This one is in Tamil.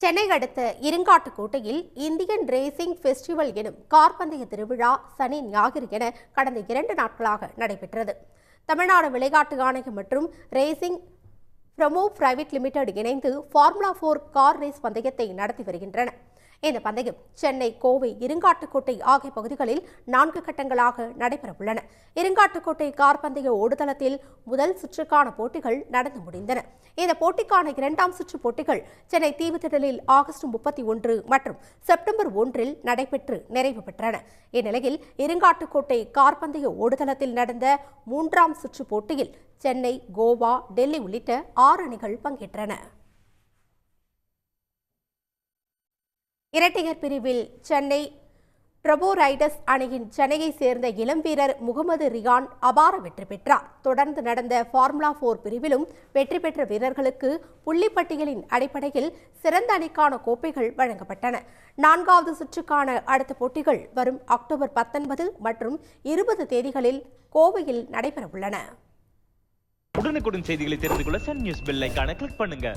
சென்னை அடுத்த இருங்காட்டுக்கோட்டையில் இந்தியன் ரேசிங் ஃபெஸ்டிவல் எனும் கார்பந்தய திருவிழா சனி ஞாயிறு என கடந்த 2 நாட்களாக நடைபெற்றது. தமிழ்நாடு விளையாட்டு ஆணையம் மற்றும் ரேசிங் ப்ரமோ பிரைவேட் லிமிடெட் இணைந்து ஃபார்முலா 4 கார் ரேஸ் பந்தயத்தை நடத்தி வருகின்றன. இந்த பந்தயம் சென்னை, கோவை, இருங்காட்டுக்கோட்டை ஆகிய பகுதிகளில் 4 கட்டங்களாக நடைபெறவுள்ளன. இருங்காட்டுக்கோட்டை கார் பந்தய ஓடுதளத்தில் முதல் சுற்றுக்கான போட்டிகள் நடந்து முடிந்தன. இந்த போட்டிக்கான 2ஆம் சுற்று போட்டிகள் சென்னை தீவுத்திடலில் ஆகஸ்ட் 31 மற்றும் செப்டம்பர் 1 நடைபெற்று நிறைவு பெற்றன. இந்நிலையில் இருங்காட்டுக்கோட்டை கார் பந்தய ஓடுதளத்தில் நடந்த 3ஆம் சுற்று போட்டியில் சென்னை, கோவா, டெல்லி உள்ளிட்ட 6 அணிகள் பங்கேற்றன. இரட்டையர் பிரிவில் சென்னை பிரபோ ரைடர்ஸ் அணியின் சென்னையை சேர்ந்த இளம் வீரர் முகமது ரியான் அபார வெற்றி பெற்றார். தொடர்ந்து நடந்த ஃபார்முலா 4 பிரிவிலும் வெற்றி பெற்ற வீரர்களுக்கு புள்ளிப்பட்டியலின் அடிப்படையில் சிறந்த அணிக்கான கோப்பைகள் வழங்கப்பட்டன. 4வது சுற்றுக்கான அடுத்த போட்டிகள் வரும் அக்டோபர் 19 மற்றும் 20 தேதிகளில் கோவையில் நடைபெறவுள்ளன. உடனுக்குடன் செய்திகளை தெரிந்து கொள்ள சன் நியூஸ் பெல் ஐகானை கிளிக் பண்ணுங்க.